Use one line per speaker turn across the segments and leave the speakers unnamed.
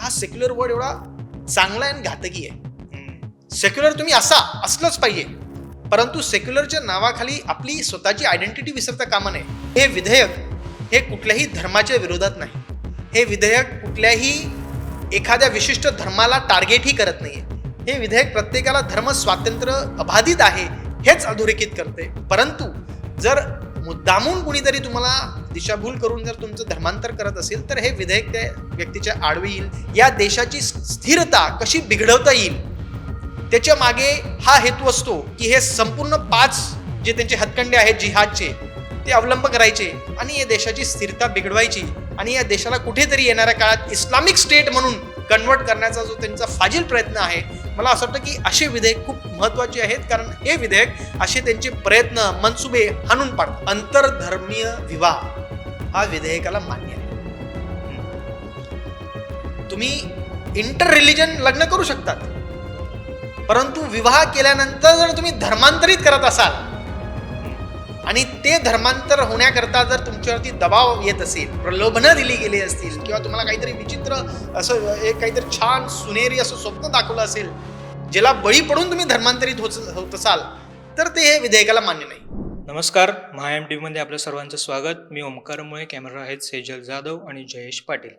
हा secular word एवढा चांगला आणि घातकी आहे. सेक्युलर तुम्ही असलंच पाहिजे, परंतु सेक्युलरच्या नावाखाली आपली स्वतःची आयडेंटिटी विसरता कामा नये. हे विधेयक हे कुठल्याही धर्माच्या विरोधात नाही. हे विधेयक कुठल्याही एखाद्या विशिष्ट धर्माला टार्गेटही करत नाहीये. हे विधेयक प्रत्येकाला धर्म स्वातंत्र्य अबाधित आहे हेच अधोरेखित करते. परंतु जर मुद्दामून कुणीतरी तुम्हाला दिशाभूल करून जर तुमचं धर्मांतर करत असेल तर हे विधेयक त्या व्यक्तीच्या आडवे येईल. या देशाची स्थिरता कशी बिघडवता येईल त्याच्या मागे हा हेतू असतो की हे संपूर्ण 5 जे त्यांचे हत्कंडे आहेत जिहादचे ते अवलंब करायचे आणि या देशाची स्थिरता बिघडवायची आणि या देशाला कुठेतरी येणाऱ्या काळात इस्लामिक स्टेट म्हणून कन्वर्ट करण्याचा जो त्यांचा फाजील प्रयत्न आहे, मला असं वाटतं की असे विधेयक खूप महत्त्वाचे आहेत. कारण हे विधेयक असे त्यांचे प्रयत्न मनसुबे हाणून पाडतात. आंतरधर्मीय विवाह हा विधेयकाला मान्य आहे. तुम्ही इंटर रिलिजन लग्न करू शकतात, परंतु विवाह केल्यानंतर जर तुम्ही धर्मांतरित करत असाल आणि ते धर्मांतर होण्याकरता जर तुमच्यावरती दबाव येत असेल, प्रलोभनं दिली गेली असतील किंवा तुम्हाला काहीतरी विचित्र असं एक काहीतरी छान सुनेरी असं स्वप्न दाखवलं असेल ज्याला बळी पडून तुम्ही धर्मांतरित होत असाल तर ते हे विधेयकाला मान्य नाही.
नमस्कार, महाएम टीव्ही मध्ये आपलं सर्वांचं स्वागत. मी ओमकार मुळे, कॅमेरा आहेत सेजल जाधव आणि जयेश पाटील.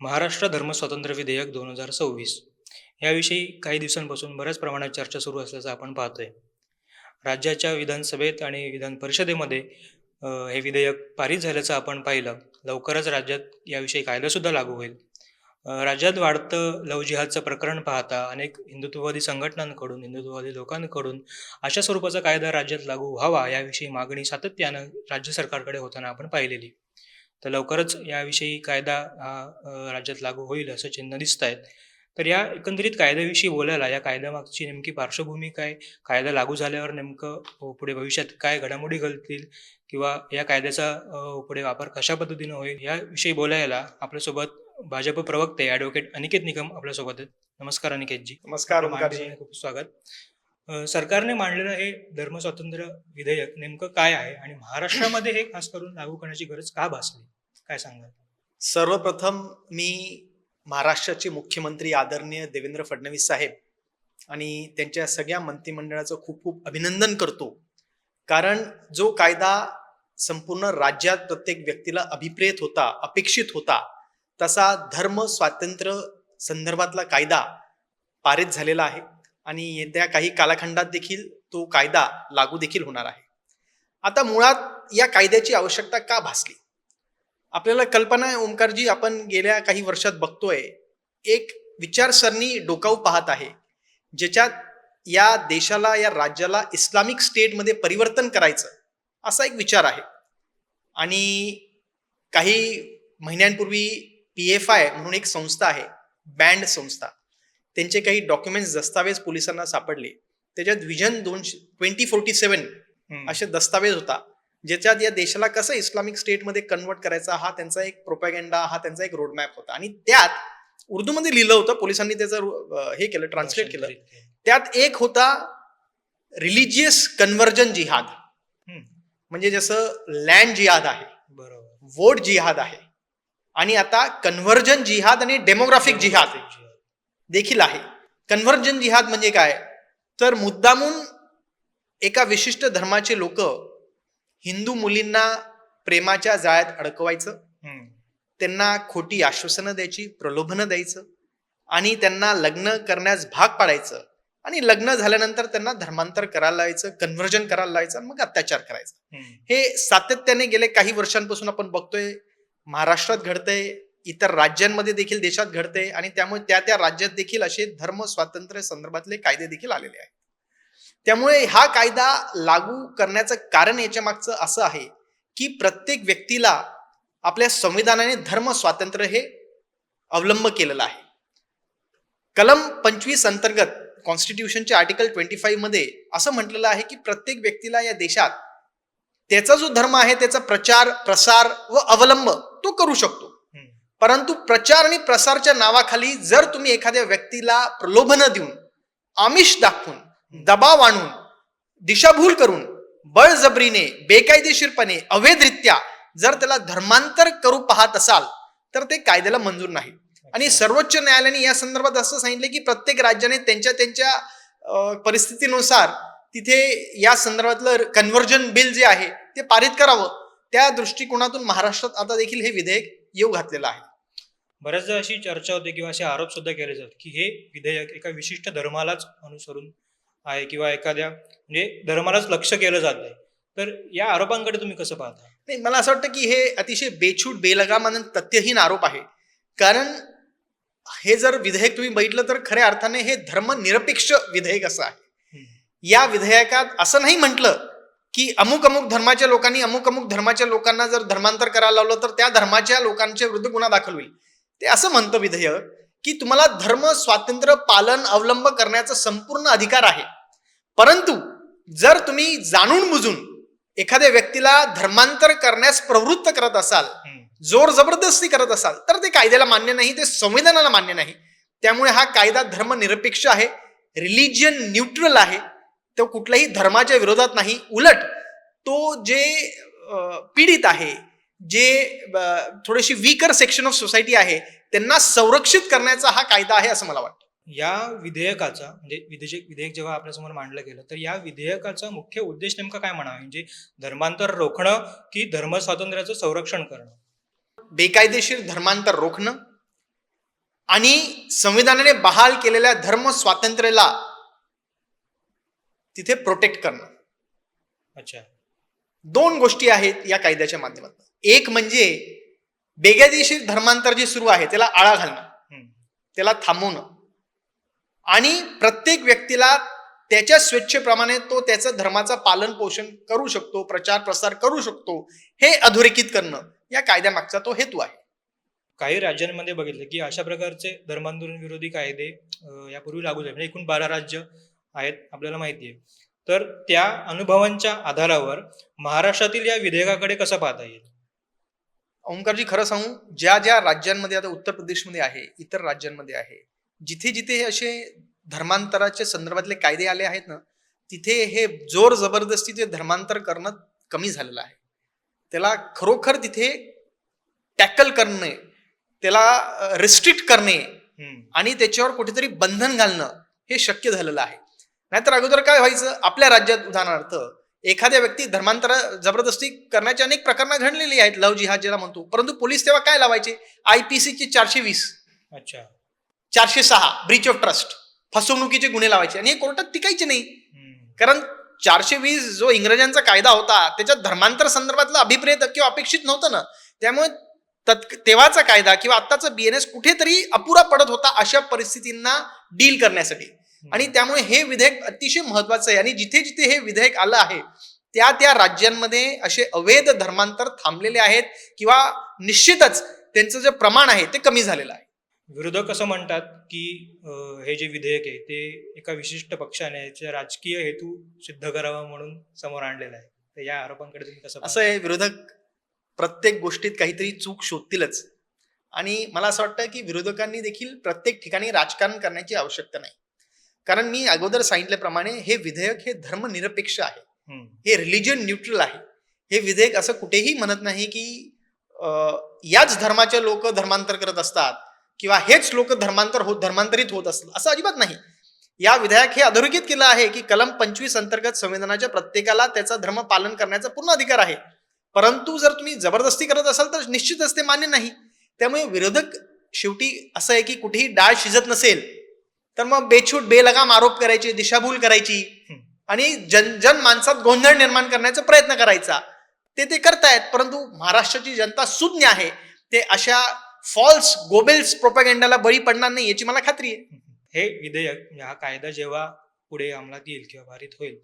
महाराष्ट्र धर्मस्वातंत्र्य विधेयक 2026 याविषयी काही दिवसांपासून बऱ्याच प्रमाणात चर्चा सुरू असल्याचं आपण पाहतोय. राज्याच्या विधानसभेत आणि विधान परिषदेमध्ये हे विधेयक पारित झाल्याचं आपण पाहिलं. लवकरच राज्यात याविषयी कायदासुद्धा लागू होईल. राज्यात वाढतं लव्ह जिहादचं प्रकरण पाहता अनेक हिंदुत्ववादी संघटनांकडून, हिंदुत्ववादी लोकांकडून अशा स्वरूपाचा कायदा राज्यात लागू व्हावा याविषयी मागणी सातत्यानं राज्य सरकारकडे होताना आपण पाहिलेली. तर लवकरच याविषयी कायदा हा राज्यात लागू होईल असं चिन्ह दिसत आहेत. तर या एकंदरीत कायद्याविषयी बोलायला, या कायद्यामागची नेमकी पार्श्वभूमी काय, कायदा लागू झाल्यावर नेमकं पुढे भविष्यात काय घडामोडी घडतील किंवा या कायद्याचा पुढे वापर कशा पद्धतीनं होईल याविषयी बोलायला आपल्यासोबत भाजप प्रवक्ते ॲडव्होकेट अनिकेत निकम आपल्यासोबत आहेत. नमस्कार अनिकेतजी.
नमस्कार.
खूप स्वागत. सरकारने मांडलेलं हे धर्मस्वातंत्र्य विधेयक नेमकं काय आहे आणि महाराष्ट्रामध्ये हे खास करून लागू करण्याची गरज का भासली, काय सांगाल?
सर्वप्रथम मी महाराष्ट्राचे मुख्यमंत्री आदरणीय देवेंद्र फडणवीस साहेब आणि त्यांच्या सगळ्या मंत्रिमंडळाचं खूप खूप अभिनंदन करतो. कारण जो कायदा संपूर्ण राज्यात प्रत्येक व्यक्तीला अभिप्रेत होता, अपेक्षित होता, तसा धर्म स्वातंत्र्य संदर्भातला कायदा पारित झालेला आहे आणि येत्या काही कालखंडात देखील तो कायदा लागू देखील होणार आहे. आता मुळात या कायद्याची आवश्यकता का भासली आपल्याला कल्पना आहे ओमकारजी. आपण गेल्या काही वर्षात बघतोय एक विचारसरणी डोकावू पाहत आहे ज्याच्यात या देशाला, या राज्याला इस्लामिक स्टेटमध्ये परिवर्तन करायचं असा एक विचार आहे. आणि काही महिन्यांपूर्वी PFI म्हणून एक संस्था आहे, बँड संस्था, त्यांचे काही डॉक्युमेंट्स, दस्तावेज पोलिसांना सापडले. त्याच्यात विजन 2047 असे दस्तावेज होता ज्याच्यात या देशाला कसं इस्लामिक स्टेटमध्ये कन्वर्ट करायचा हा त्यांचा एक प्रोपॅगेंडा, हा त्यांचा एक रोडमॅप होता. आणि त्यात उर्दूमध्ये लिहिलं होतं, पोलिसांनी त्याचं हे केलं, ट्रान्सलेट केलं. त्यात एक होता रिलिजियस कन्व्हर्जन जिहाद, म्हणजे जसं लँड जिहाद आहे,
बरोबर,
वोट जिहाद आहे, आणि आता कन्व्हर्जन जिहाद आणि डेमोग्राफिक जिहाद देखील आहे. कन्व्हर्जन जिहाद म्हणजे काय, तर मुद्दामून एका विशिष्ट धर्माचे लोक हिंदू मुलींना प्रेमाच्या जाळ्यात अडकवायचं, त्यांना खोटी आश्वासनं द्यायची, प्रलोभनं द्यायचं आणि त्यांना लग्न करण्यास भाग पाडायचं आणि लग्न झाल्यानंतर त्यांना धर्मांतर करायला लावायचं, कन्व्हर्जन करायला लावायचं आणि मग अत्याचार करायचा. हे सातत्याने गेले काही वर्षांपासून आपण बघतोय. महाराष्ट्रात घडतंय, इतर राज्यांमध्ये देखील देशात घडतंय आणि त्यामुळे त्या राज्यात देखील असे धर्म स्वातंत्र्य संदर्भातले कायदे देखील आलेले आहेत. त्यामुळे हा कायदा लागू करण्याचं कारण याच्या मागचं असं आहे की प्रत्येक व्यक्तीला आपल्या संविधानाने धर्म स्वातंत्र्य हे अवलंब केलेलं आहे. कलम 25 अंतर्गत कॉन्स्टिट्यूशनच्या आर्टिकल 25 मध्ये असं म्हटलेलं आहे की प्रत्येक व्यक्तीला या देशात त्याचा जो धर्म आहे त्याचा प्रचार, प्रसार व अवलंब तो करू शकतो. परंतु प्रचार आणि प्रसारच्या नावाखाली जर तुम्ही एखाद्या व्यक्तीला प्रलोभनं देऊन, आमिष दाखवून, दबाव आणून, दिशाभूल करून, बळजबरीने, बेकायदेशीरपणे, अवैधरित्या जर त्याला धर्मांतर करू पाहत असाल तर ते कायद्याला मंजूर नाही. आणि सर्वोच्च न्यायालयाने या संदर्भात असं सांगितलं की प्रत्येक राज्याने त्यांच्या त्यांच्या परिस्थितीनुसार तिथे या संदर्भातलं कन्व्हर्जन बिल जे आहे ते पारित करावं. त्या दृष्टिकोनातून महाराष्ट्रात आता देखील हे विधेयक येऊ घातलेलं आहे.
बऱ्याचदा अशी चर्चा होते किंवा असे आरोप सुद्धा केले जातात की हे विधेयक एका विशिष्ट धर्मालाच अनुसरून आहे किंवा एखाद्या म्हणजे धर्मालाच लक्ष केलं जात आहे. तर या आरोपांकडे तुम्ही कसं पाहता?
नाही, मला असं वाटतं की हे अतिशय बेछूट, बेलगाम आणि तथ्यहीन आरोप आहे. कारण हे जर विधेयक तुम्ही बघितलं तर खऱ्या अर्थाने हे धर्मनिरपेक्ष विधेयक असं आहे. या विधेयकात असं नाही म्हटलं की अमुक अमुक धर्माच्या लोकांनी अमुक अमुक धर्माच्या लोकांना जर धर्मांतर करायला लावलं तर त्या धर्माच्या लोकांच्या विरुद्ध गुन्हा दाखल होईल. ते असं म्हणतं विधेयक की तुम्हाला धर्म स्वातंत्र्य पालन अवलंब करण्याचा संपूर्ण अधिकार आहे, परंतु जर तुम्ही जाणून बुजून एखाद्या व्यक्तीला धर्मांतर करण्यास प्रवृत्त करत असाल, जोर जबरदस्ती करत असाल, तर ते कायद्याला मान्य नाही, ते संविधानाला मान्य नाही. त्यामुळे हा कायदा धर्मनिरपेक्ष आहे, रिलिजियन न्यूट्रल आहे. तो कुठल्याही धर्माच्या विरोधात नाही. उलट तो जे पीडित आहे, जे थोडीशी वीकर सेक्शन ऑफ सोसायटी आहे, त्यांना संरक्षित करण्याचा हा कायदा आहे असं मला वाटतं.
या विधेयकाचा म्हणजे विधेयक जेव्हा आपल्यासमोर मांडलं गेलं तर या विधेयकाचा मुख्य उद्देश नेमका काय म्हणावा? म्हणजे धर्मांतर रोखणं की धर्म स्वातंत्र्याचं संरक्षण करणं?
बेकायदेशीर धर्मांतर रोखणं आणि संविधानाने बहाल केलेल्या धर्म स्वातंत्र्याला तिथे प्रोटेक्ट करणं.
अच्छा.
दोन गोष्टी आहेत या कायद्याच्या माध्यमातून. एक म्हणजे बेकायदेशीर धर्मांतर जे सुरू आहे त्याला आळा घालणं, त्याला थांबवणं आणि प्रत्येक व्यक्तीला त्याच्या स्वेच्छेप्रमाणे तो त्याचा धर्माचा पालन पोषण करू शकतो, प्रचार प्रसार करू शकतो, हे अधोरेखित करणं या कायद्यामागचा तो हेतू आहे.
काही राज्यांमध्ये बघितलं की अशा प्रकारचे धर्मांतरण विरोधी कायदे यापूर्वी लागू झाले. म्हणजे एकूण 12 राज्य आहेत आपल्याला माहिती आहे. तर त्या अनुभवांच्या आधारावर महाराष्ट्रातील या विधेयकाकडे कसं पाहता येईल?
ओंकारजी, खरं सांगू, ज्या ज्या राज्यांमध्ये, आता उत्तर प्रदेशमध्ये आहे, इतर राज्यांमध्ये आहे, जिथे जिथे हे असे धर्मांतराच्या संदर्भातले कायदे आले आहेत ना, तिथे हे जोर जबरदस्तीचे धर्मांतर करणं कमी झालेलं आहे. त्याला खरोखर तिथे टॅकल करणे, त्याला रिस्ट्रिक्ट करणे आणि त्याच्यावर कुठेतरी बंधन घालणं हे शक्य झालेलं आहे. नाहीतर अगोदर काय व्हायचं, आपल्या राज्यात उदाहरणार्थ एखाद्या व्यक्ती धर्मांतर जबरदस्ती करण्याची अनेक प्रकरणं घडलेली आहेत, लव जिहाद ज्याला म्हणतो, परंतु पोलीस तेव्हा काय लावायचे? IPC चे 420,
अच्छा,
406 ब्रीच ऑफ ट्रस्ट, फसवणुकीचे गुन्हे लावायचे आणि हे कोर्टात टिकायचे नाही. कारण 420 जो इंग्रजांचा कायदा होता त्याच्यात धर्मांतर संदर्भातलं अभिप्रेत किंवा अपेक्षित नव्हतं ना. त्यामुळे तेव्हाचा कायदा किंवा आत्ताचा BNS कुठेतरी अपुरा पडत होता अशा परिस्थितींना डील करण्यासाठी. आणि त्यामुळे हे विधेयक अतिशय महत्वाचं आहे. आणि जिथे जिथे हे विधेयक आलं आहे त्या त्या राज्यांमध्ये असे अवैध धर्मांतर थांबलेले आहेत किंवा निश्चितच त्यांचं जे प्रमाण आहे ते कमी झालेलं आहे.
विरोधक असं म्हणतात की हे जे विधेयक आहे ते एका विशिष्ट पक्षाने याचा राजकीय हेतू सिद्ध करावा म्हणून समोर आणलेला आहे. तर या आरोपांकडे तुम्ही कसं?
असं आहे, विरोधक प्रत्येक गोष्टीत काहीतरी चूक शोधतीलच. आणि मला असं वाटतं की विरोधकांनी देखील प्रत्येक ठिकाणी राजकारण करण्याची आवश्यकता नाही. कारण मी अगोदर सांगितल्याप्रमाणे हे विधेयक हे धर्मनिरपेक्ष आहे, हे रिलिजन न्यूट्रल आहे. हे विधेयक असं कुठेही म्हणत नाही की याच धर्माचे लोक धर्मांतर करत असतात किंवा हेच लोक धर्मांतरित होत असतात, असं अजिबात नाही. या विधेयक हे अधोरेखित केलं आहे की कलम 25 अंतर्गत संविधानाच्या प्रत्येकाला त्याचा धर्म पालन करण्याचा पूर्ण अधिकार आहे. परंतु जर तुम्ही जबरदस्ती करत असाल तर निश्चितच ते मान्य नाही. त्यामुळे विरोधक शेवटी असं आहे की कुठेही डाळ शिजत नसेल तर मग बेछूट बेलगाम आरोप करायचे, दिशाभूल करायची आणि जन माणसात गोंधळ निर्माण करण्याचा प्रयत्न करायचा. ते करतायत, परंतु महाराष्ट्राची जनता सुज्ञ आहे. ते अशा फॉल्स गोबेल्स प्रोपॅगंडाला बळी पडणार नाही याची मला खात्री आहे.
हे विधेयक, हा कायदा जेव्हा पुढे अंमलात येईल किंवा पारित होईल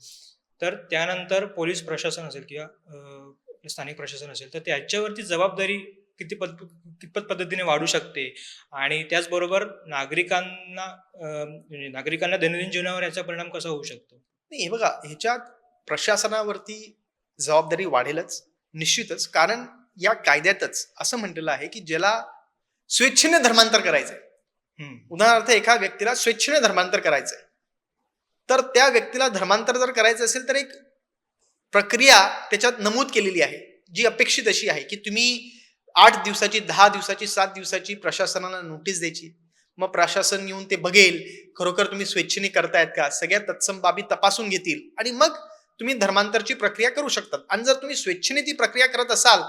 तर त्यानंतर पोलीस प्रशासन असेल किंवा स्थानिक प्रशासन असेल तर त्याच्यावरती जबाबदारी कितपत पद्धतीने वाढू शकते आणि त्याचबरोबर नागरिकांना दैनंदिन जीवनावर याचा परिणाम कसा होऊ शकतो?
नाही, हे बघा, ह्याच्यात प्रशासनावरती जबाबदारी वाढेलच निश्चितच. कारण या कायद्यातच असं म्हटलेलं आहे की ज्याला स्वेच्छेने धर्मांतर करायचंय, उदाहरणार्थ एका व्यक्तीला स्वेच्छेने धर्मांतर करायचंय, तर त्या व्यक्तीला धर्मांतर जर करायचं असेल तर एक प्रक्रिया त्याच्यात नमूद केलेली आहे जी अपेक्षित अशी आहे की तुम्ही 8 दिवसाची, 10 दिवसाची, 7 दिवसाची प्रशासनाला नोटीस द्यायची. मग प्रशासन येऊन ते बघेल, खरोखर तुम्ही स्वेच्छेने करतायत का, सगळ्या तत्सम बाबी तपासून घेतील आणि मग तुम्ही धर्मांतरची प्रक्रिया करू शकतात. आणि जर तुम्ही स्वेच्छेने ती प्रक्रिया करत असाल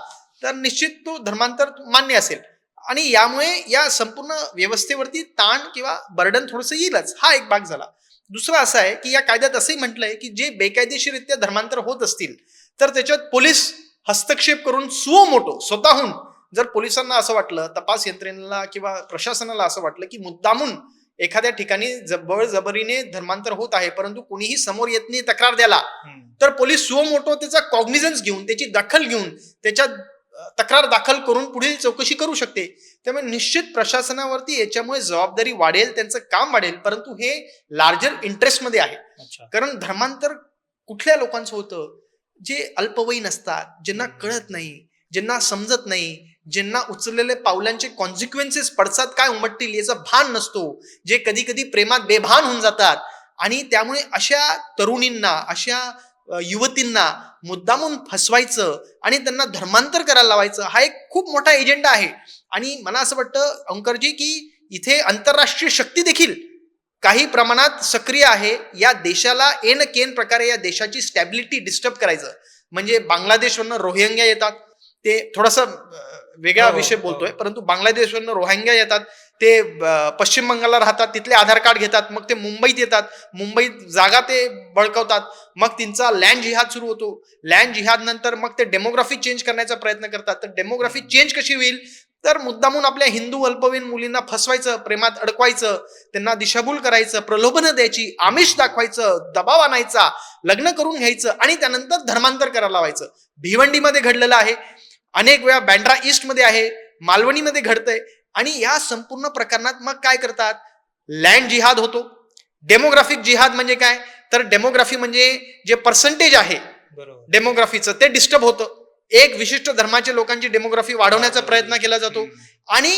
तर निश्चित तो धर्मांतर मान्य असेल. आणि यामुळे या संपूर्ण व्यवस्थेवरती ताण किंवा बर्डन थोडंसं येईलच. हा एक भाग झाला. दुसरा असा आहे की या कायद्यात असंही म्हटलंय की जे बेकायदेशीररित्या धर्मांतर होत असतील तर त्याच्यात पोलीस हस्तक्षेप करून सुओ मोटो स्वतःहून, जर पोलिसांना असं वाटलं, तपास यंत्रणेला किंवा प्रशासनाला असं वाटलं की मुद्दामून एखाद्या ठिकाणी बळजबरीने धर्मांतर होत आहे परंतु कोणीही समोर येत नाही तक्रार द्यायला, तर पोलीस सुओ मोटो त्याचा कॉग्निझन्स घेऊन, त्याची दखल घेऊन, त्याच्या तक्रार दाखल करून पुढील चौकशी करू शकते. त्यामुळे निश्चित प्रशासनावरती याच्यामुळे जबाबदारी वाढेल, त्यांचं काम वाढेल, परंतु हे लार्जर इंटरेस्टमध्ये आहे. कारण धर्मांतर कुठल्या लोकांचं होतं, जे अल्पवयीन असतात, ज्यांना कळत नाही, ज्यांना समजत नाही, ज्यांना उचललेल्या पावलांचे कॉन्सिक्वेन्सेस पडसाद काय उमटतील याचा भान नसतो, जे कधी कधी प्रेमात बेभान होऊन जातात. आणि त्यामुळे अशा तरुणींना, अशा युवतींना मुद्दामून फसवायचं आणि त्यांना धर्मांतर करायला लावायचं, हा एक खूप मोठा एजेंडा आहे. आणि मला असं वाटतं अंकरजी की इथे आंतरराष्ट्रीय शक्ती देखील काही प्रमाणात सक्रिय आहे. या देशाला एन केन प्रकारे या देशाची स्टॅबिलिटी डिस्टर्ब करायचं. म्हणजे बांगलादेशवरनं रोहिंग्या येतात, ते थोडासा वेगळा विषय बोलतोय, परंतु बांगलादेशवरनं रोहिंग्या येतात, ते पश्चिम बंगालला राहतात, तिथले आधार कार्ड घेतात, मग ते मुंबईत येतात, मुंबईत जागा ते बळकावतात, मग त्यांचा लँड जिहाद सुरू होतो. लँड जिहाद नंतर मग ते डेमोग्राफी चेंज करण्याचा प्रयत्न करतात. तर डेमोग्राफी चेंज कशी होईल, तर मुद्दामून आपल्या हिंदू अल्पवयीन मुलींना फसवायचं, प्रेमात अडकवायचं, त्यांना दिशाभूल करायचं, प्रलोभनं द्यायची, आमिष दाखवायचं, दबाव आणायचा, लग्न करून घ्यायचं आणि त्यानंतर धर्मांतर करायला लावायचं. भिवंडीमध्ये घडलेलं आहे, अनेक वेळा बँड्रा ईस्ट मध्ये आहे, मालवणीमध्ये घडतंय. आणि या संपूर्ण प्रकरणात मग काय करतात, लँड जिहाद होतो. डेमोग्राफिक जिहाद म्हणजे काय, तर डेमोग्राफी म्हणजे जे पर्सेंटेज आहे डेमोग्राफीचं ते डिस्टर्ब होतं. एक विशिष्ट धर्माच्या लोकांची डेमोग्राफी वाढवण्याचा प्रयत्न केला जातो. आणि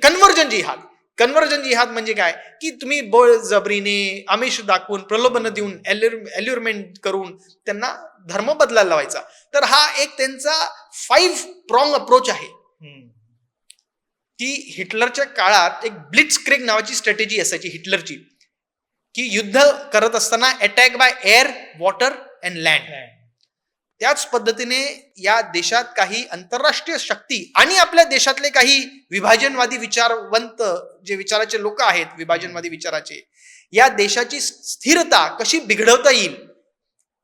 कन्व्हर्जन जिहाद, कन्व्हर्जन जिहाद म्हणजे काय की तुम्ही बळजबरीने, आमिष दाखवून, प्रलोभन देऊन, एल्युरमेंट करून त्यांना धर्म बदलायला लावायचा. तर हा एक त्यांचा 5 प्रॉंग अप्रोच आहे. की हिटलरच्या काळात एक ब्लिट्स क्रेग नावाची स्ट्रॅटेजी असायची हिटलरची, की युद्ध करत असताना attack by air, water and land. त्याच पद्धतीने या देशात काही आंतरराष्ट्रीय शक्ती आणि आपल्या देशातले काही विभाजनवादी विचारवंत, जे विचाराचे लोक आहेत विभाजनवादी विचाराचे, या देशाची स्थिरता कशी बिघडवता येईल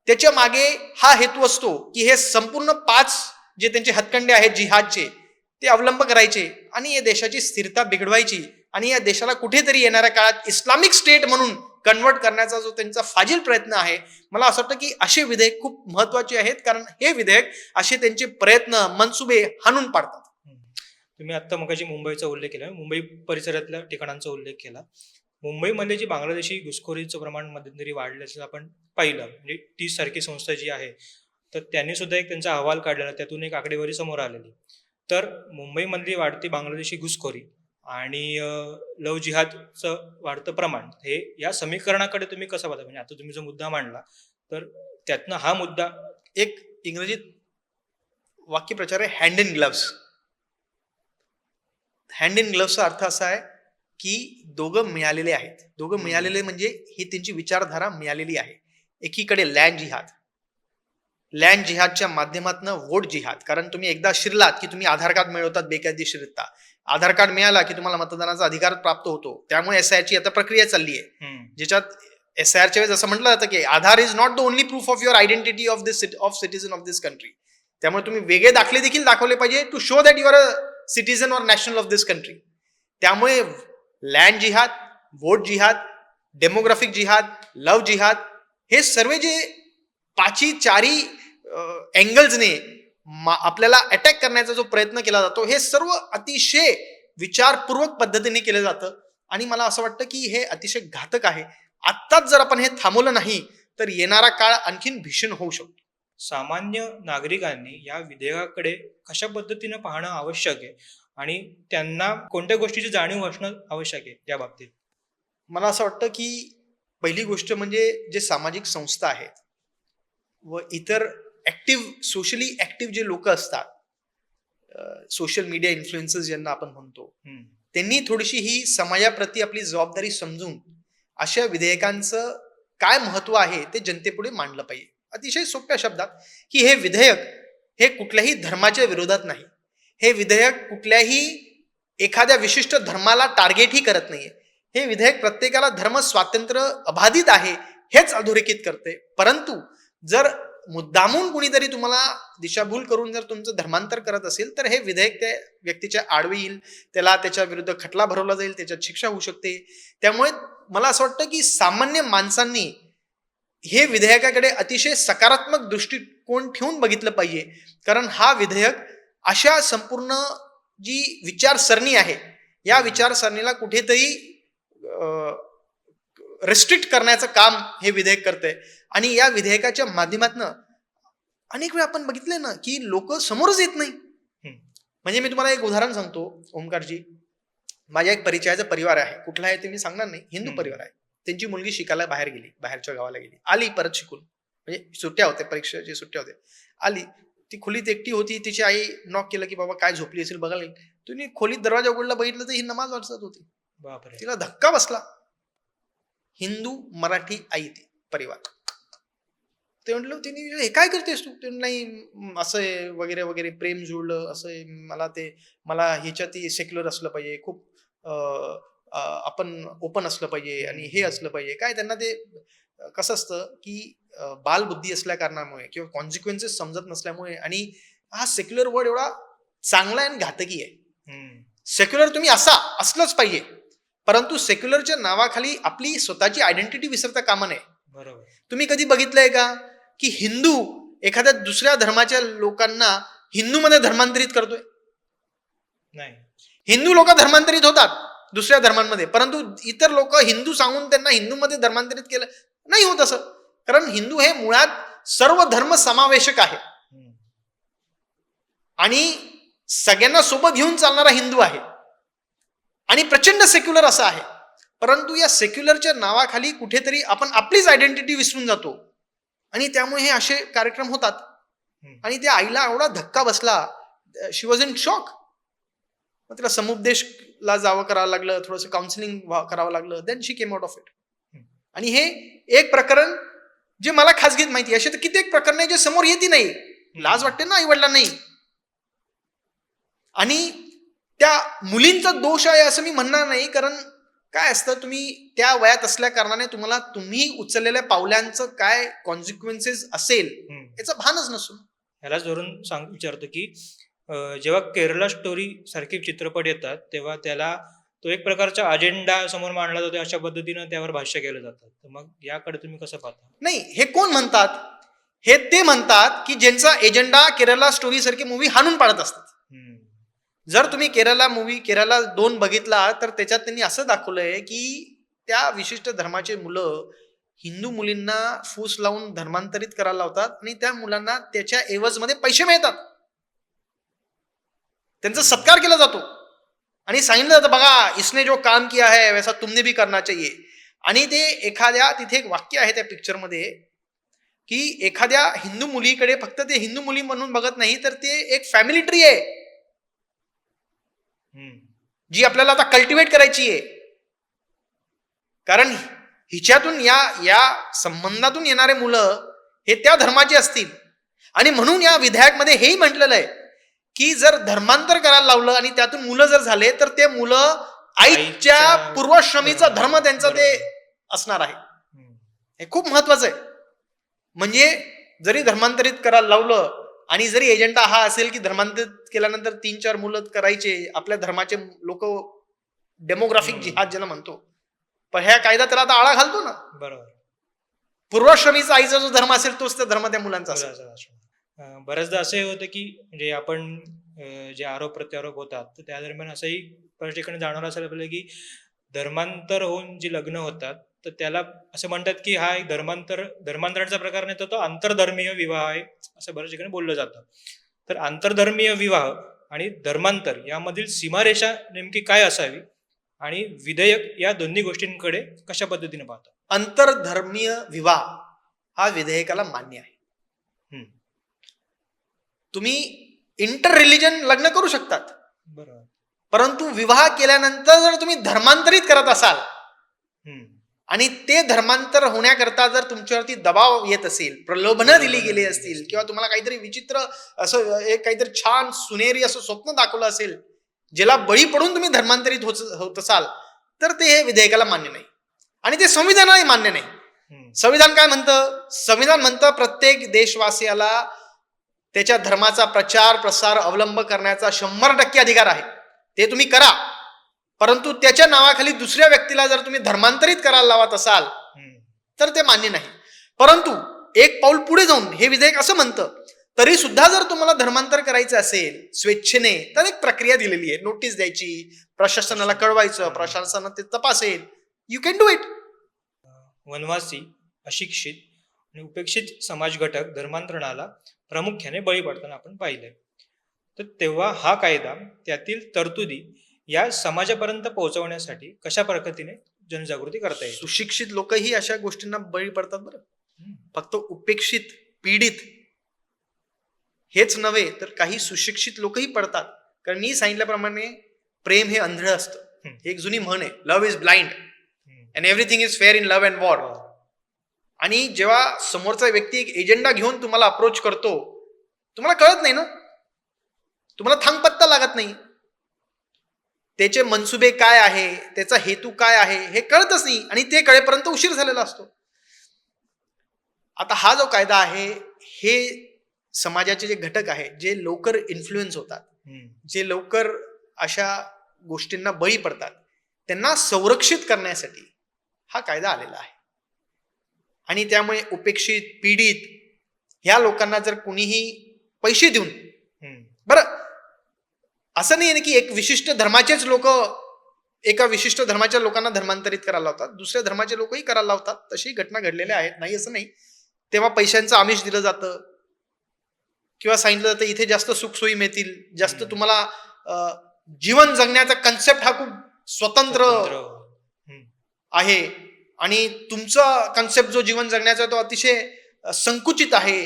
त्याच्या मागे हा हेतू असतो की हे संपूर्ण 5 जे त्यांचे हत्कंडे आहेत जिहादचे ते अवलंब करायचे आणि या देशाची स्थिरता बिघडवायची आणि या देशाला कुठेतरी येणाऱ्या काळात इस्लामिक स्टेट म्हणून कन्वर्ट करण्याचा जो त्यांचा फाजील प्रयत्न आहे, मला असं वाटतं की असे विधेयक खूप महत्वाचे आहेत, कारण हे विधेयक असे त्यांचे प्रयत्न, मनसुबे हाणून पाडतात.
तुम्ही आता मगाशी मुंबईचा उल्लेख केला, मुंबई परिसरातल्या ठिकाणांचा उल्लेख केला. मुंबईमध्ये जी बांगलादेशी घुसखोरीचं प्रमाण मध्यंतरी वाढल्याचं आपण पाहिलं. म्हणजे 30 सारखी संस्था जी आहे तर त्यांनी सुद्धा एक त्यांचा अहवाल काढलेला, त्यातून एक आकडेवारी समोर आलेली. तर मुंबईमधली वाढती बांगलादेशी घुसखोरी आणि लव्ह जिहादचं वाढतं प्रमाण, हे या समीकरणाकडे तुम्ही कसं बघता? म्हणजे आता तुम्ही जो मुद्दा मांडला तर त्यातनं हा मुद्दा,
एक इंग्रजीत वाक्यप्रचार आहे hand in gloves. Hand in ग्लव्सचा अर्थ असा आहे की दोघं मिळालेले आहेत. दोघं मिळालेले म्हणजे ही त्यांची विचारधारा मिळालेली आहे. एकीकडे लँड जिहाद, लँड जिहादच्या माध्यमातून वोट जिहाद, कारण तुम्ही एकदा शिरलात की तुम्ही आधार कार्ड मिळवतात बेकायदेशीररित्या, आधार कार्ड मिळाला की तुम्हाला मतदानाचा अधिकार प्राप्त होतो. त्यामुळे SIR ची आता प्रक्रिया चालली आहे, ज्याच्यात SIR च्या वेळेस असं म्हटलं जातं की Aadhaar is not the only proof of your identity of citizen of this country. त्यामुळे तुम्ही वेगळे दाखले देखील दाखवले पाहिजे to show that you're a citizen or national of this country. त्यामुळे लँड जिहाद, वोट जिहाद, डेमोग्राफिक जिहाद, लव्ह जिहाद, हे सर्व जे 4ही अँगल्सने आपल्याला अटॅक करण्याचा जो प्रयत्न केला जातो, हे सर्व अतिशय विचारपूर्वक पद्धतीने केलं जातं. आणि मला असं वाटतं की हे अतिशय घातक आहे. आत्ताच जर आपण हे थांबवलं नाही तर येणारा काळ आणखीन भीषण होऊ शकतो.
सामान्य नागरिकांनी या विधेयकाकडे कशा पद्धतीने पाहणं आवश्यक आहे आणि त्यांना कोणत्या गोष्टीची जाणीव असणं आवश्यक आहे या बाबतीत?
मला असं वाटतं की पहिली गोष्ट म्हणजे जे सामाजिक संस्था आहेत व इतर सोशली ऍक्टिव्ह जे लोक असतात, सोशल मीडिया इन्फ्लुएन्सर्स ज्यांना आपण म्हणतो,
हम्म.
त्यांनी थोडीशी ही समाजाप्रती आपली जबाबदारी समजून अशा विधेयकांचं काय महत्व आहे ते जनतेपुढे मांडलं पाहिजे. अतिशय सोप्या शब्दात की हे विधेयक हे कुठल्याही धर्माच्या विरोधात नाही. हे विधेयक कुठल्याही एखाद्या विशिष्ट धर्माला टार्गेटही करत नाहीये. हे विधेयक प्रत्येकाला धर्म स्वातंत्र्य अबाधित आहे हेच अधोरेखित करते. परंतु जर मुद्दामून कुणीतरी तुम्हाला दिशाभूल करून जर तुमचं धर्मांतर करत असेल तर हे विधेयक त्या व्यक्तीच्या आडवे येईल, त्याला त्याच्या विरुद्ध खटला भरवला जाईल, त्याच्यात शिक्षा होऊ शकते. त्यामुळे मला असं वाटतं की सामान्य माणसांनी हे विधेयकाकडे अतिशय सकारात्मक दृष्टिकोन ठेवून बघितलं पाहिजे. कारण हा विधेयक अशा संपूर्ण जी विचारसरणी आहे या विचारसरणीला कुठेतरी रेस्ट्रिक्ट करण्याचं काम हे विधेयक करतंय. आणि या विधेयकाच्या माध्यमातून अनेक वेळा आपण बघितलंय ना की लोक समोरच येत नाही. म्हणजे मी तुम्हाला एक उदाहरण सांगतो ओमकारजी. माझ्या एक परिचयाचा परिवार आहे, कुठला आहे ते मी सांगणार नाही, हिंदू परिवार आहे. त्यांची मुलगी शिकायला बाहेर गेली, बाहेरच्या गावाला गेली, आली परत शिकून, म्हणजे सुट्ट्या होत्या, परीक्षेच्या सुट्ट्या होत्या, आली. ती खोलीत एकटी होती. तिची आई नॉक केलं की बाबा काय झोपली असेल बघायला. तुम्ही खोलीत दरवाजा उघडला, बघितलं तर ही नमाज वाचत होती.
बापरे.
तिला धक्का बसला. हिंदू मराठी आई ती परिवार. ते म्हटलं तिने हे काय करतेस तू? ते नाही असं आहे वगैरे वगैरे, प्रेम जुळलं असं आहे, मला ह्याच्यात सेक्युलर असलं पाहिजे, खूप आपण ओपन असलं पाहिजे आणि हे असलं पाहिजे. काय त्यांना ते कसं असतं की बालबुद्धी असल्या कारणामुळे किंवा कॉन्सिक्वेन्सेस समजत नसल्यामुळे. आणि हा सेक्युलर वर्ड एवढा चांगला आहे आणि घातकी आहे. सेक्युलर तुम्ही असलंच पाहिजे, परंतु सेक्युलरच्या नावाखाली आपली स्वतःची आयडेंटिटी विसरता कामा नये.
बरोबर.
तुम्ही कधी बघितलंय का की हिंदू एखाद्या दुसऱ्या धर्माच्या लोकांना हिंदूमध्ये धर्मांतरित करतोय?
नाही.
हिंदू लोक धर्मांतरित होतात दुसऱ्या धर्मांमध्ये, परंतु इतर लोक हिंदू सांगून त्यांना हिंदूमध्ये धर्मांतरित केलं नाही होत असं. कारण हिंदू हे मुळात सर्व धर्म समावेशक आहे आणि सगळ्यांना सोबत घेऊन चालणारा हिंदू आहे आणि प्रचंड सेक्युलर असा आहे. परंतु या सेक्युलरच्या नावाखाली कुठेतरी आपण आपलीच आयडेंटिटी विसरून जातो आणि त्यामुळे हे असे कार्यक्रम होतात. आणि त्या आईला एवढा धक्का बसला, शी वॉज इन शॉक. मग तिला समुपदेशला जावं करावं लागलं, थोडंसं काउन्सिलिंग करावं लागलं. Then she came out of it. आणि हे एक प्रकरण जे मला खासगीत माहिती, असे तर कित्येक प्रकरण आहे जे समोर येते नाही. लाज वाटते ना आई वडिलांना नाही. आणि त्या मुलींचा दोष आहे असं मी म्हणणार नाही, कारण काय असतं, तुम्ही त्या वयात असल्या कारणाने तुम्ही उचललेल्या पावलांचं काय कॉन्सिक्वेन्सेस असेल याचं भानच नसतो.
ह्यालाच धरून विचारतो की जेव्हा केरला स्टोरी सारखे चित्रपट येतात तेव्हा त्याला तो एक प्रकारचा अजेंडा समोर मांडला जातो, अशा पद्धतीनं त्यावर भाष्य केलं जातं. तर मग याकडे तुम्ही कसं पाहता?
नाही, हे कोण म्हणतात? हे ते म्हणतात की ज्यांचा एजेंडा केरला स्टोरी सारखी मूवी हाणून पाडत असतात. जर तुम्ही केरला 2 बघितला तर त्याच्यात त्यांनी असं दाखवलंय की त्या विशिष्ट धर्माचे मुलं हिंदू मुलींना फूस लावून धर्मांतरित करायला लावतात आणि त्या मुलांना त्याच्या एवजमध्ये पैसे मिळतात, त्यांचा सत्कार केला जातो आणि सांगितलं जातं बघा इसने जो काम किया है वैसा तुमने भी करना चाहिए. आणि ते तिथे एक वाक्य आहे त्या पिक्चरमध्ये की एखाद्या हिंदू मुलीकडे फक्त ते हिंदू मुली म्हणून बघत नाही, तर ते एक फॅमिली ट्री आहे जी आपल्याला आता कल्टिवेट करायची आहे. कारण हिच्यातून या संबंधातून येणारे मुलं हे त्या धर्माचे असतील. आणि म्हणून या विधेयकामध्ये हेही म्हटलेलं आहे की जर धर्मांतर करायला लावलं आणि त्यातून मुलं जर झाले तर ते मुलं आईच्या पूर्वाश्रमीचा धर्म त्यांचा ते असणार आहे. हे खूप महत्वाचं आहे. म्हणजे जरी धर्मांतरित करायला लावलं आणि जरी एजेंडा हा असेल की धर्मांतरित केल्यानंतर 3-4 मुलं करायचे, आपल्या धर्माचे लोक डेमोग्राफिक जिहाद ज्याला म्हणतो, पण ह्या कायदा त्याला आता आळा घालतो ना.
बरोबर.
पूर्वाश्रमीचा आईचा जो धर्म असेल तोच त्या धर्म त्या मुलांचा असेल.
बऱ्याचदा असंही होतं की म्हणजे आपण जे आरोप प्रत्यारोप होतात तर त्या दरम्यान असंही बऱ्याच ठिकाणी जाणवलं असायला पाहिजे की धर्मांतर होऊन जी लग्न होतात तर त्याला असं म्हणतात की हा एक धर्मांतराचा प्रकार नाही, तर तो आंतरधर्मीय विवाह आहे असं बऱ्याच ठिकाणी बोललं जातं. तर आंतरधर्मीय विवाह आणि धर्मांतर यामधील सीमारेषा नेमकी काय असावी आणि विधेयक या दोन्ही गोष्टींकडे कशा पद्धतीने पाहतात?
आंतरधर्मीय विवाह हा विधेयकाला मान्य आहे. तुम्ही इंटर रिलिजन लग्न करू शकतात.
बरोबर.
परंतु विवाह केल्यानंतर जर तुम्ही धर्मांतरित करत असाल
हम्म.
आणि ते धर्मांतर होण्याकरता जर तुमच्यावरती दबाव येत असेल, प्रलोभनं दिली गेली असतील, किंवा तुम्हाला काहीतरी विचित्र असं एक काहीतरी छान सुनेरी असं स्वप्न दाखवलं असेल, ज्याला बळी पडून तुम्ही धर्मांतरित होत असाल, तर ते हे विधेयकाला मान्य नाही. आणि ते संविधानालाही मान्य नाही. संविधान काय म्हणतं? संविधान म्हणतं प्रत्येक देशवासियाला त्याच्या धर्माचा प्रचार प्रसार अवलंब करण्याचा 100% अधिकार आहे. ते तुम्ही करा. परंतु त्याच्या नावाखाली दुसऱ्या व्यक्तीला जर तुम्ही धर्मांतरित करायला लावत असाल तर ते मान्य नाही. परंतु एक पाऊल पुढे जाऊन हे विधेयक असं म्हणतं, तरी सुद्धा जर तुम्हाला धर्मांतर करायचं असेल स्वेच्छेने, तर एक प्रक्रिया दिलेली आहे. नोटीस द्यायची, प्रशासनाला कळवायचं, प्रशासन ते तपासेल. You can do it.
वनवासी, अशिक्षित आणि उपेक्षित समाज घटक धर्मांतरणाला प्रामुख्याने बळी पडताना आपण पाहिलंय. तर तेव्हा हा कायदा त्यातील तरतुदी या समाजापर्यंत पोहोचवण्यासाठी कशा पद्धतीने जनजागृती करता येईल?
सुशिक्षित लोकही अशा गोष्टींना बळी पडतात बरं. फक्त उपेक्षित, पीडित हेच नव्हे तर काही सुशिक्षित लोकही पडतात. कारण मी सांगितल्याप्रमाणे प्रेम हे अंधळ असतं. एक जुनी म्हण आहे, love is blind and everything is fair in love and war. आणि जेव्हा समोरचा व्यक्ती एक एजेंडा घेऊन तुम्हाला अप्रोच करतो, तुम्हाला कळत नाही ना, तुम्हाला थांगपत्ता लागत नाही, त्याचे मनसुबे काय आहे, त्याचा हेतू काय आहे हे कळतच नाही, आणि ते कळेपर्यंत उशीर झालेला असतो. आता हा जो कायदा आहे, हे समाजाचे जे घटक आहेत, जे लवकर इन्फ्लुएन्स होतात, जे लवकर अशा गोष्टींना बळी पडतात, त्यांना संरक्षित करण्यासाठी हा कायदा आलेला आहे. आणि त्यामुळे उपेक्षित, पीडित ह्या लोकांना जर कुणीही पैसे देऊन, बरं असं नाही की एक विशिष्ट धर्माचेच लोक एका विशिष्ट धर्माच्या लोकांना धर्मांतरित करायला लावतात, दुसऱ्या धर्माचे लोकही करायला लावतात. तशी घटना घडलेल्या आहेत, नाही असं नाही. तेव्हा पैशांचं आमिष दिलं जातं किंवा सांगितलं जातं इथे जास्त सुखसोयी मिळतील, जास्त तुम्हाला जीवन जगण्याचा कन्सेप्ट हा खूप स्वतंत्र आहे, आणि तुमचा कन्सेप्ट जो जीवन जगण्याचा तो अतिशय संकुचित आहे,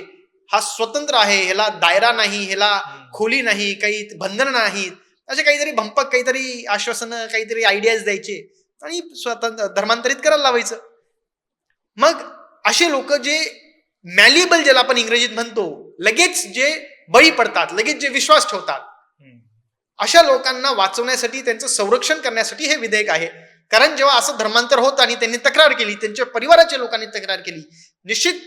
हा स्वतंत्र आहे, ह्याला दायरा नाही, ह्याला खोली नाही, काही बंधन नाहीत, असे काहीतरी भंपक काहीतरी आश्वासनं, काहीतरी आयडियाज द्यायचे आणि स्वतंत्र धर्मांतरित करायला लावायचं. मग असे लोक जे मॅलिबल, ज्याला आपण इंग्रजीत म्हणतो, लगेच जे बळी पडतात, लगेच जे विश्वास ठेवतात, अशा लोकांना वाचवण्यासाठी, त्यांचं संरक्षण करण्यासाठी हे विधेयक आहे. कारण जेव्हा असं धर्मांतर होत आणि त्यांनी तक्रार केली, त्यांच्या परिवाराच्या लोकांनी तक्रार केली, निश्चित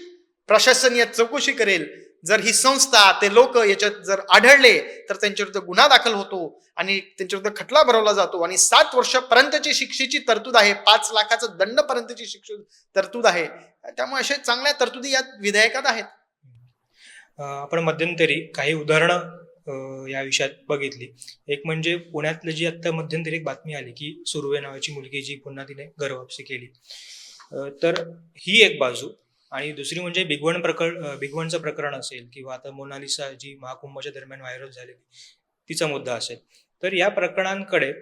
प्रशासन यात चौकशी करेल. जर ही संस्था, ते लोक याच्यात जर आढळले तर त्यांच्याविरुद्ध गुन्हा दाखल होतो आणि त्यांच्याविरुद्ध खटला भरवला जातो, आणि 7 वर्षापर्यंतची शिक्षेची तरतूद आहे, 5 लाखाचं दंडपर्यंतची शिक्षा तरतूद आहे. त्यामुळे अशा चांगल्या तरतुदी यात विधेयकात आहेत.
आपण मध्यंतरी काही उदाहरणं या विषयात बघितली. एक म्हणजे पुण्यातली जी आता मध्यंतरी एक बातमी आली की सुर्वे नावाची मुलगी जी पुन्हा तिने घरवापसी केली, तर ही एक बाजू. आणि दुसरी म्हणजे बिगवणचं प्रकरण असेल, किंवा आता मोनालिसा जी महाकुंभाच्या दरम्यान व्हायरल झालेली, तिचा मुद्दा असेल. तर या प्रकरणांकडे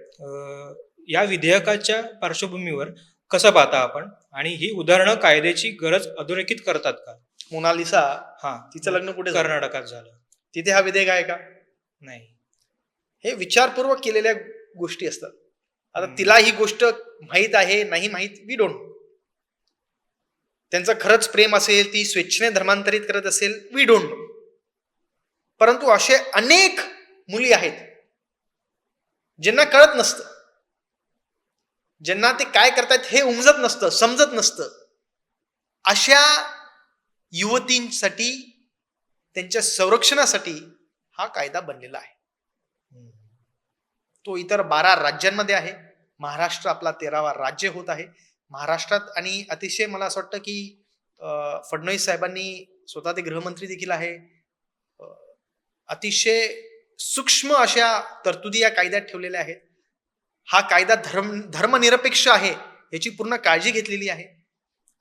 या विधेयकाच्या पार्श्वभूमीवर कसं पाहता आपण, आणि ही उदाहरणं कायद्याची गरज अधोरेखित करतात का?
मोनालिसा, तिचं लग्न कुठे
कर्नाटकात झालं,
तिथे हा विधेयक आहे का?
नाही.
हे विचारपूर्वक केलेल्या गोष्टी असतात. आता तिला ही गोष्ट माहीत आहे, नाही माहीत, वी डोंट नो. त्यांचं खरंच प्रेम असेल, ती स्वेच्छेने धर्मांतरित करत असेल, वी डोंट नो. परंतु असे अनेक मुली आहेत ज्यांना कळत नसतं, ज्यांना ते काय करतात हे उमजत नसतं, समजत नसतं. अशा युवतींसाठी, त्यांच्या संरक्षणासाठी हा कायदा बनलेला आहे. तो इतर 12 राज्यांमध्ये आहे. महाराष्ट्र आपला 13वा राज्य होत आहे. महाराष्ट्रात, आणि अतिशय मला असं वाटतं की फडणवीस साहेबांनी, स्वतः ते गृहमंत्री देखील आहे, अतिशय सूक्ष्म अशा तरतुदी या कायद्यात ठेवलेल्या आहेत. हा कायदा धर्मनिरपेक्ष आहे याची पूर्ण काळजी घेतलेली आहे.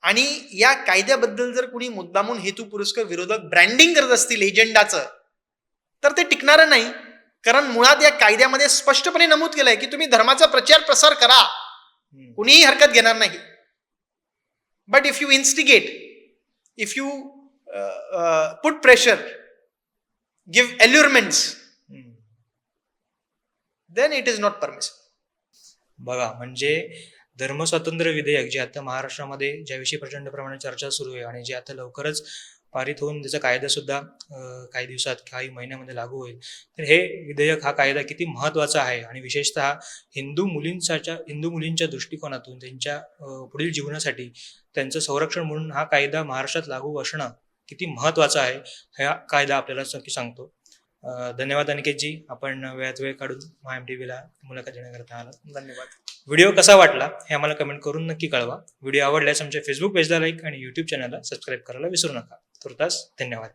आणि या कायद्याबद्दल जर कुणी मुद्दामून हेतुपुरस्सर विरोधक ब्रँडिंग करत असतील एजेंडाचं, तर ते टिकणारं नाही. कारण मुळात या कायद्यामध्ये स्पष्टपणे नमूद केलंय की तुम्ही धर्माचा प्रचार प्रसार करा, कुणीही हरकत घेणार नाही. But if you instigate, if you put pressure, give allurements, then it is not permissible.
बघा, म्हणजे धर्मस्वातंत्र्य विधेयक जे आता महाराष्ट्रामध्ये ज्याविषयी प्रचंड प्रमाणात चर्चा सुरू आहे आणि जे आता लवकरच पारित होऊन त्याचा कायदा सुद्धा काही दिवसात काही महिन्यामध्ये लागू होईल, तर हे विधेयक, हा कायदा किती महत्त्वाचा आहे आणि विशेषतः हिंदू मुलींच्या दृष्टिकोनातून त्यांच्या पुढील जीवनासाठी त्यांचं संरक्षण म्हणून हा कायदा महाराष्ट्रात लागू असणं किती महत्त्वाचं आहे, हा कायदा आपल्याला नक्की सांगतो. धन्यवाद अनिकेतजी, आपण वेळात वेळ काढून मायम टीव्हीला मुलाखत देण्याकरता आलात.
धन्यवाद.
व्हिडिओ कसा वाटला हे आम्हाला कमेंट करून नक्की कळवा. व्हिडिओ आवडल्यास आमच्या फेसबुक पेजला लाईक आणि यूट्यूब चॅनलला सबस्क्राईब करायला विसरू नका. तुर्तास धन्यवाद.